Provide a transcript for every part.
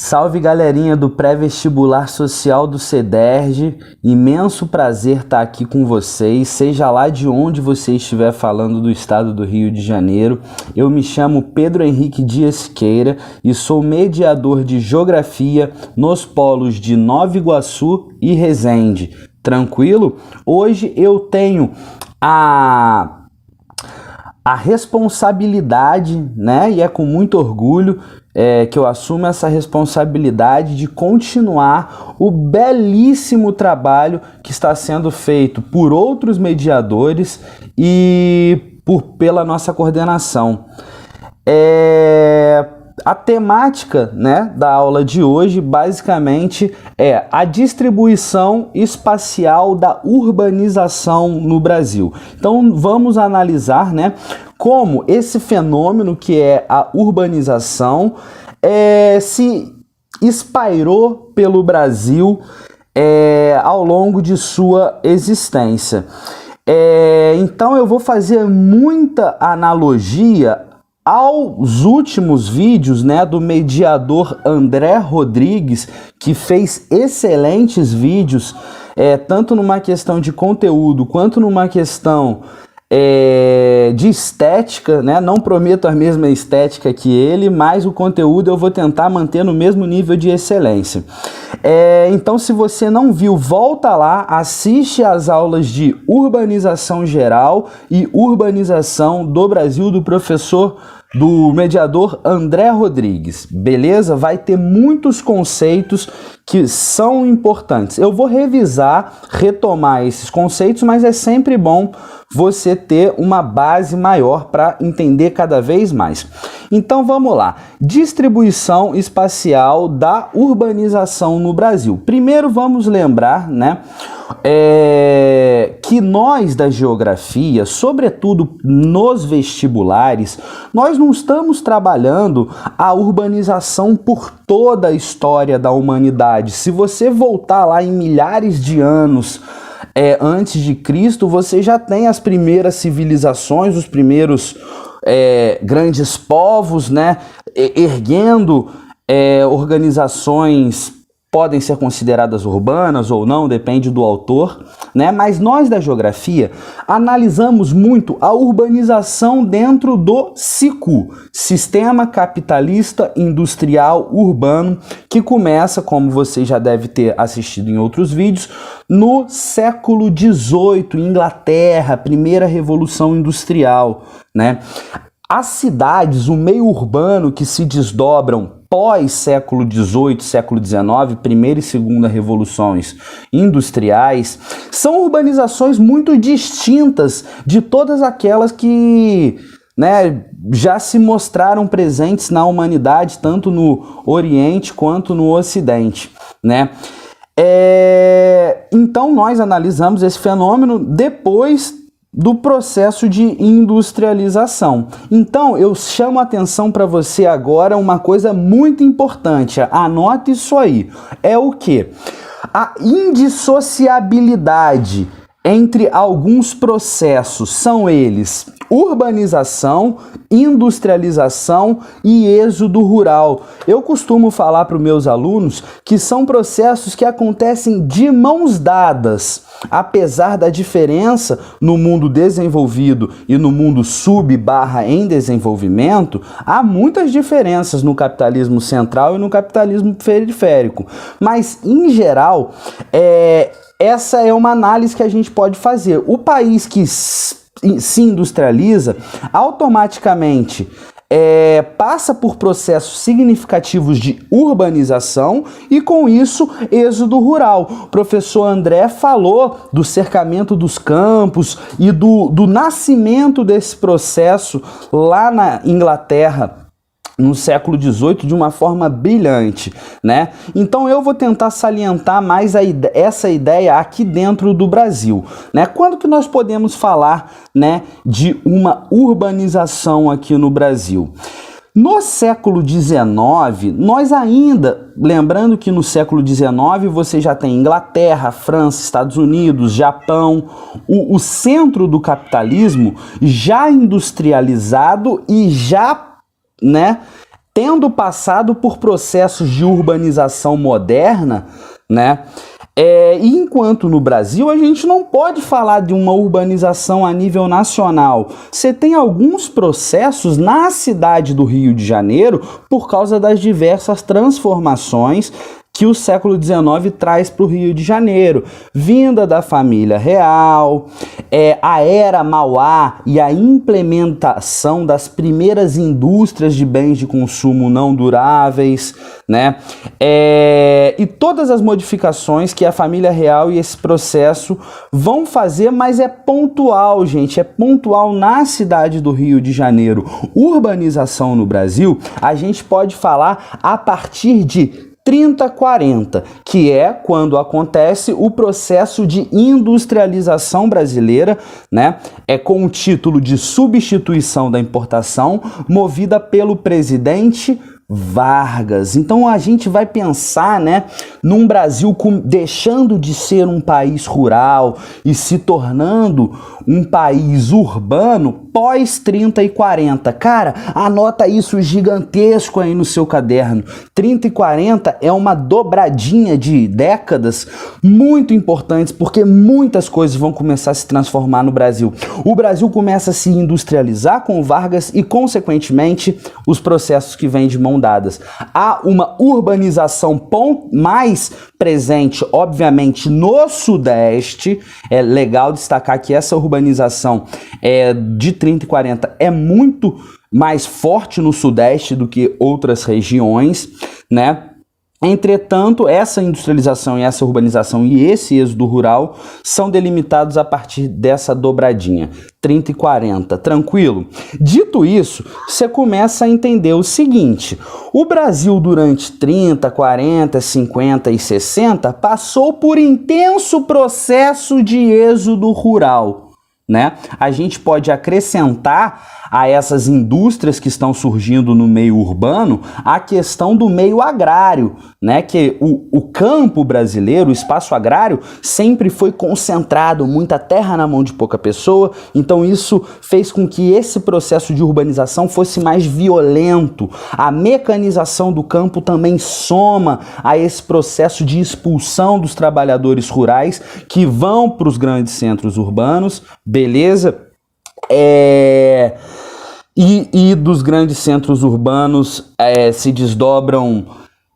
Salve galerinha do pré-vestibular social do CEDERJ, imenso prazer estar aqui com vocês, seja lá de onde você estiver falando do estado do Rio de Janeiro. Eu me chamo Pedro Henrique Dias Siqueira e sou mediador de Geografia nos polos de Nova Iguaçu e Resende. Tranquilo? Hoje eu tenho a responsabilidade, né, e é com muito orgulho que eu assumo essa responsabilidade de continuar o belíssimo trabalho que está sendo feito por outros mediadores e pela nossa coordenação. A temática, né, da aula de hoje basicamente é a distribuição espacial da urbanização no Brasil. Então vamos analisar, né, como esse fenômeno que é a urbanização se espairou pelo Brasil ao longo de sua existência. Então eu vou fazer muita analogia aos últimos vídeos, né, do mediador André Rodrigues, que fez excelentes vídeos, tanto numa questão de conteúdo quanto numa questão de estética, né? Não prometo a mesma estética que ele, mas o conteúdo eu vou tentar manter no mesmo nível de excelência. Então, se você não viu, volta lá, assiste às aulas de urbanização geral e urbanização do Brasil do mediador André Rodrigues, beleza? Vai ter muitos conceitos que são importantes. Eu vou retomar esses conceitos, mas é sempre bom você ter uma base maior para entender cada vez mais. Então vamos lá. Distribuição espacial da urbanização no Brasil. Primeiro vamos lembrar, né, que nós da geografia, sobretudo nos vestibulares, nós não estamos trabalhando a urbanização por toda a história da humanidade. Se você voltar lá em milhares de anos antes de Cristo, você já tem as primeiras civilizações, os primeiros grandes povos, né, erguendo organizações, podem ser consideradas urbanas ou não, depende do autor, né? Mas nós da geografia analisamos muito a urbanização dentro do SICU, Sistema Capitalista Industrial Urbano, que começa, como você já deve ter assistido em outros vídeos, no século XVIII, Inglaterra, primeira Revolução Industrial, né? As cidades, o meio urbano que se desdobram pós-século XVIII, século XIX, primeira e segunda revoluções industriais, são urbanizações muito distintas de todas aquelas que, né, já se mostraram presentes na humanidade, tanto no Oriente quanto no Ocidente, né? Então nós analisamos esse fenômeno depois do processo de industrialização. Então, eu chamo a atenção para você agora uma coisa muito importante. Anote isso aí. É o quê? A indissociabilidade entre alguns processos são eles: urbanização, industrialização e êxodo rural. Eu costumo falar para os meus alunos que são processos que acontecem de mãos dadas. Apesar da diferença no mundo desenvolvido e no mundo em desenvolvimento, há muitas diferenças no capitalismo central e no capitalismo periférico. Mas, em geral, essa é uma análise que a gente pode fazer. O país que se industrializa, automaticamente passa por processos significativos de urbanização e, com isso, êxodo rural. O professor André falou do cercamento dos campos e do nascimento desse processo lá na Inglaterra, no século XVIII, de uma forma brilhante, né? Então eu vou tentar salientar mais essa ideia aqui dentro do Brasil, né? Quando que nós podemos falar, né, de uma urbanização aqui no Brasil? No século XIX, nós ainda, lembrando que no século XIX você já tem Inglaterra, França, Estados Unidos, Japão, o centro do capitalismo já industrializado e já, né, tendo passado por processos de urbanização moderna, né? E enquanto no Brasil a gente não pode falar de uma urbanização a nível nacional. Você tem alguns processos na cidade do Rio de Janeiro por causa das diversas transformações que o século XIX traz para o Rio de Janeiro, vinda da família real, a era Mauá e a implementação das primeiras indústrias de bens de consumo não duráveis, né? E todas as modificações que a família real e esse processo vão fazer, mas é pontual, gente, é pontual na cidade do Rio de Janeiro. Urbanização no Brasil, a gente pode falar a partir de 30-40, que é quando acontece o processo de industrialização brasileira, né? Com o título de substituição da importação, movida pelo presidente Vargas. Então a gente vai pensar, né, num Brasil deixando de ser um país rural e se tornando um país urbano pós 30 e 40. Cara, anota isso gigantesco aí no seu caderno. 30 e 40 é uma dobradinha de décadas muito importantes, porque muitas coisas vão começar a se transformar no Brasil. O Brasil começa a se industrializar com o Vargas e, consequentemente, os processos que vêm de mão dadas. Há uma urbanização mais presente, obviamente, no Sudeste. É legal destacar que essa urbanização de 30 e 40 é muito mais forte no Sudeste do que outras regiões, né? Entretanto, essa industrialização e essa urbanização e esse êxodo rural são delimitados a partir dessa dobradinha, 30 e 40, tranquilo? Dito isso, você começa a entender o seguinte: o Brasil durante 30, 40, 50 e 60 passou por intenso processo de êxodo rural, né? A gente pode acrescentar a essas indústrias que estão surgindo no meio urbano a questão do meio agrário, né? Que o campo brasileiro, o espaço agrário, sempre foi concentrado, muita terra na mão de pouca pessoa, então isso fez com que esse processo de urbanização fosse mais violento. A mecanização do campo também soma a esse processo de expulsão dos trabalhadores rurais que vão para os grandes centros urbanos, beleza? E dos grandes centros urbanos se desdobram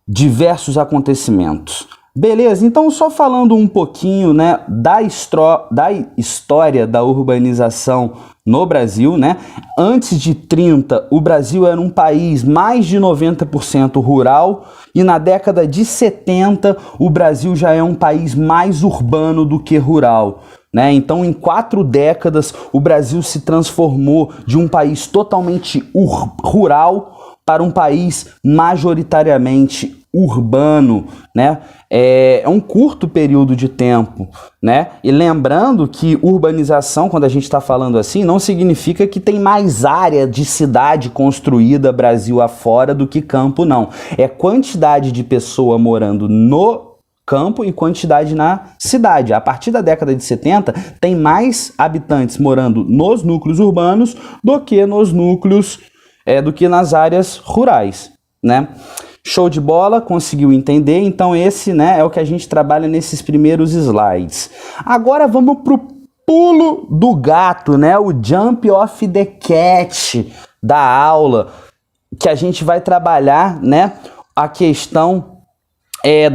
diversos acontecimentos. Beleza, então só falando um pouquinho, né, da história da urbanização no Brasil, né? Antes de 30, o Brasil era um país mais de 90% rural e na década de 70 o Brasil já é um país mais urbano do que rural, né? Então, em 4 décadas, o Brasil se transformou de um país totalmente rural para um país majoritariamente urbano, né? É um curto período de tempo, né? E lembrando que urbanização, quando a gente está falando assim, não significa que tem mais área de cidade construída Brasil afora do que campo, não. É quantidade de pessoa morando no campo e quantidade na cidade. A partir da década de 70, tem mais habitantes morando nos núcleos urbanos do que nos núcleos, do que nas áreas rurais, né? Show de bola, conseguiu entender? Então esse, né, é o que a gente trabalha nesses primeiros slides. Agora vamos pro pulo do gato, né? O jump of the cat da aula, que a gente vai trabalhar, né, a questão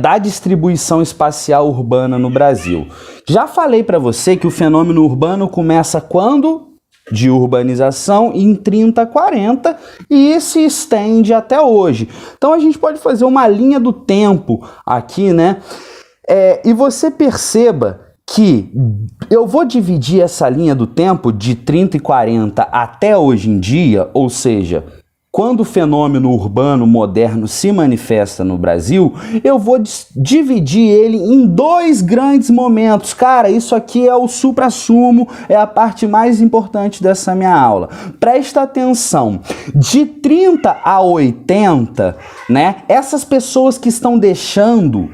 da distribuição espacial urbana no Brasil. Já falei para você que o fenômeno urbano começa quando? De urbanização em 30, 40 e se estende até hoje. Então a gente pode fazer uma linha do tempo aqui, né? E você perceba que eu vou dividir essa linha do tempo de 30 e 40 até hoje em dia, ou seja, quando o fenômeno urbano moderno se manifesta no Brasil, eu vou dividir ele em 2 grandes momentos. Cara, isso aqui é o suprassumo, é a parte mais importante dessa minha aula. Presta atenção, de 30 a 80, né, essas pessoas que estão deixando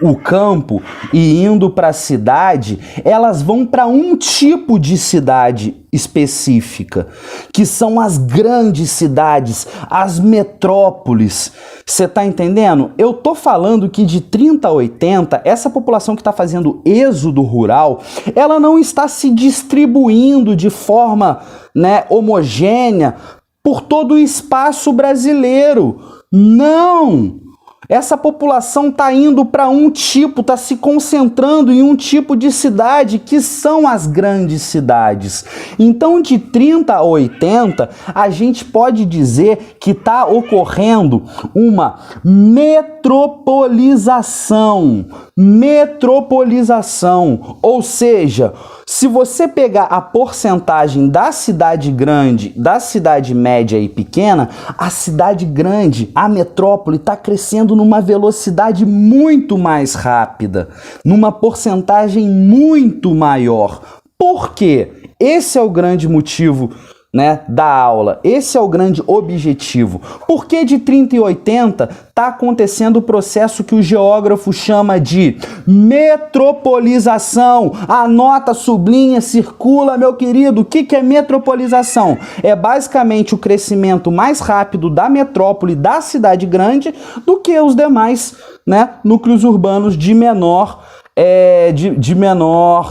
o campo e indo para a cidade, elas vão para um tipo de cidade específica, que são as grandes cidades, as metrópoles. Você tá entendendo? Eu tô falando que de 30 a 80, essa população que está fazendo êxodo rural, ela não está se distribuindo de forma, né, homogênea por todo o espaço brasileiro. Não! Essa população está indo para um tipo, está se concentrando em um tipo de cidade, que são as grandes cidades. Então, de 30 a 80, a gente pode dizer que está ocorrendo uma metropolização. Metropolização, ou seja, se você pegar a porcentagem da cidade grande, da cidade média e pequena, a cidade grande, a metrópole, está crescendo numa velocidade muito mais rápida, numa porcentagem muito maior. Por quê? Esse é o grande motivo, né, da aula. Esse é o grande objetivo. Por que de 30 e 80 está acontecendo o processo que o geógrafo chama de metropolização? Anota, sublinha, circula, meu querido. O que é metropolização? É basicamente o crescimento mais rápido da metrópole, da cidade grande, do que os demais, né, núcleos urbanos de menor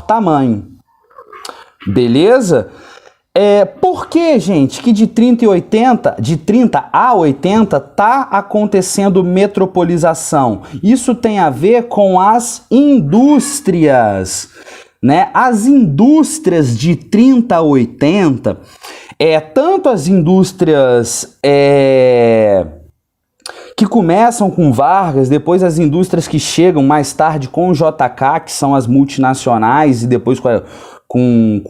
tamanho. Beleza? Por que, gente, que de 30 a 80 está acontecendo metropolização? Isso tem a ver com as indústrias, né? As indústrias de 30 a 80, tanto as indústrias que começam com Vargas, depois as indústrias que chegam mais tarde com o JK, que são as multinacionais, e depois com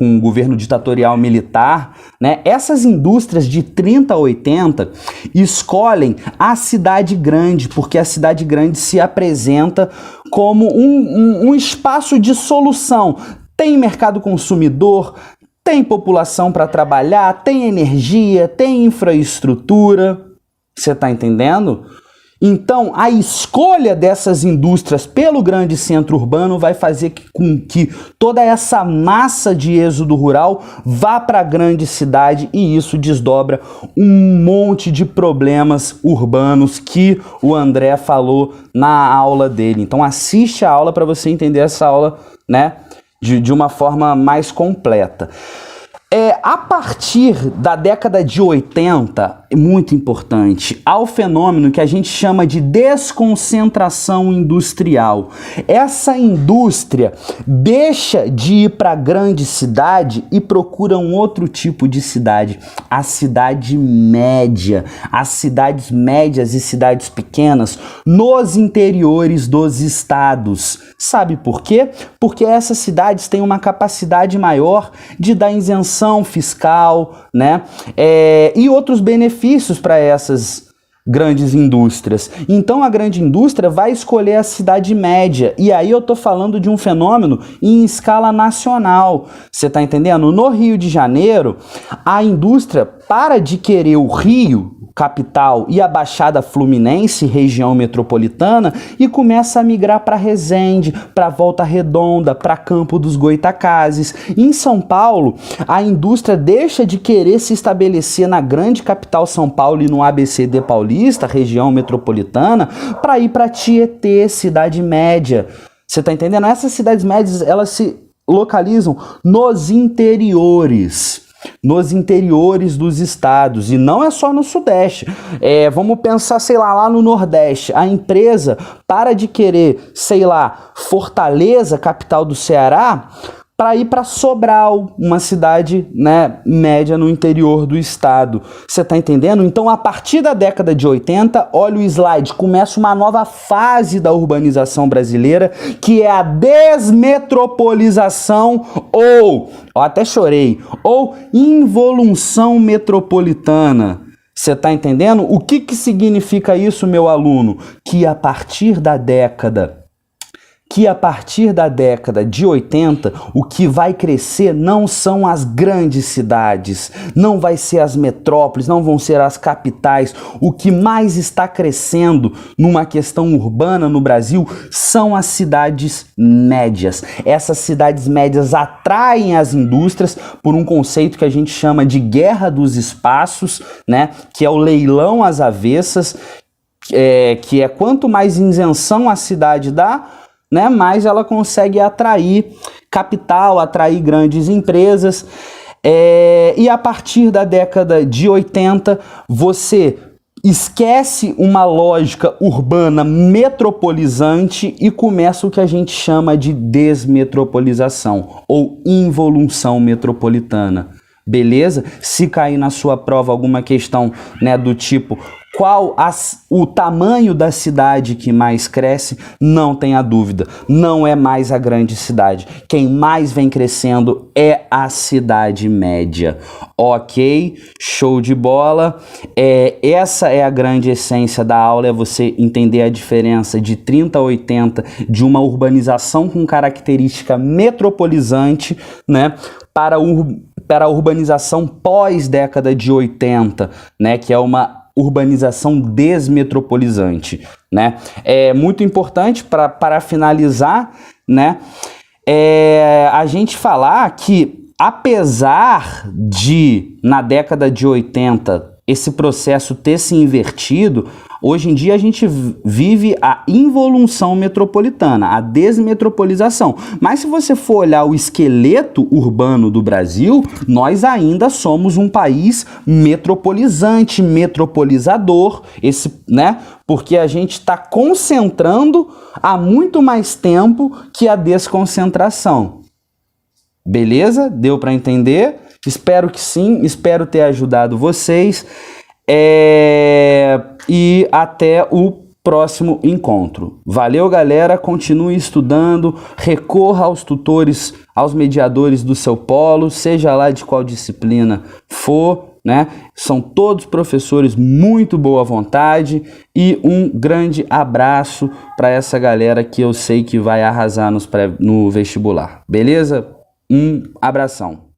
o governo ditatorial militar, né? Essas indústrias de 30 a 80 escolhem a cidade grande, porque a cidade grande se apresenta como um espaço de solução. Tem mercado consumidor, tem população para trabalhar, tem energia, tem infraestrutura. Você está entendendo? Então, a escolha dessas indústrias pelo grande centro urbano vai fazer com que toda essa massa de êxodo rural vá para a grande cidade, e isso desdobra um monte de problemas urbanos que o André falou na aula dele. Então, assiste a aula para você entender essa aula, né, de uma forma mais completa. A partir da década de 80, muito importante, há o fenômeno que a gente chama de desconcentração industrial. Essa indústria deixa de ir para a grande cidade e procura um outro tipo de cidade, a cidade média, as cidades médias e cidades pequenas nos interiores dos estados. Sabe por quê? Porque essas cidades têm uma capacidade maior de dar isenção fiscal, né? E outros benefícios para essas grandes indústrias. Então a grande indústria vai escolher a cidade média, e aí eu tô falando de um fenômeno em escala nacional. Você tá entendendo? No Rio de Janeiro, a indústria para de querer o Rio, capital, e a Baixada Fluminense, região metropolitana, e começa a migrar para Resende, para Volta Redonda, para Campo dos Goytacazes. Em São Paulo, a indústria deixa de querer se estabelecer na grande capital São Paulo e no ABCD paulista, região metropolitana, para ir para Tietê, cidade média. Você está entendendo? Essas cidades médias, elas se localizam nos interiores dos estados, e não é só no Sudeste. Vamos pensar, sei lá no Nordeste. A empresa para de querer, sei lá, Fortaleza, capital do Ceará, para ir para Sobral, uma cidade, né, média no interior do estado. Você tá entendendo? Então, a partir da década de 80, olha o slide, começa uma nova fase da urbanização brasileira, que é a desmetropolização ou involução metropolitana. Você tá entendendo? O que significa isso, meu aluno? Que a partir da década que a partir da década de 80, o que vai crescer não são as grandes cidades, não vai ser as metrópoles, não vão ser as capitais. O que mais está crescendo numa questão urbana no Brasil são as cidades médias. Essas cidades médias atraem as indústrias por um conceito que a gente chama de guerra dos espaços, né? Que é o leilão às avessas, que é quanto mais isenção a cidade dá, né, mais ela consegue atrair capital, atrair grandes empresas. E a partir da década de 80, você esquece uma lógica urbana metropolizante e começa o que a gente chama de desmetropolização ou involução metropolitana. Beleza? Se cair na sua prova alguma questão, né, do tipo qual o tamanho da cidade que mais cresce, não tenha dúvida, não é mais a grande cidade. Quem mais vem crescendo é a cidade média. Ok? Show de bola. Essa é a grande essência da aula, é você entender a diferença de 30 a 80 de uma urbanização com característica metropolizante, né, para a urbanização pós-década de 80, né, que é uma urbanização desmetropolizante, né? É muito importante para finalizar, né, a gente falar que apesar de na década de 80 esse processo ter se invertido, hoje em dia a gente vive a involução metropolitana, a desmetropolização. Mas se você for olhar o esqueleto urbano do Brasil, nós ainda somos um país metropolizante, metropolizador, né? Porque a gente está concentrando há muito mais tempo que a desconcentração. Beleza? Deu para entender? Espero que sim, espero ter ajudado vocês. E até o próximo encontro. Valeu, galera, continue estudando, recorra aos tutores, aos mediadores do seu polo, seja lá de qual disciplina for, né? São todos professores muito boa vontade, e um grande abraço para essa galera que eu sei que vai arrasar no vestibular. Beleza? Um abração.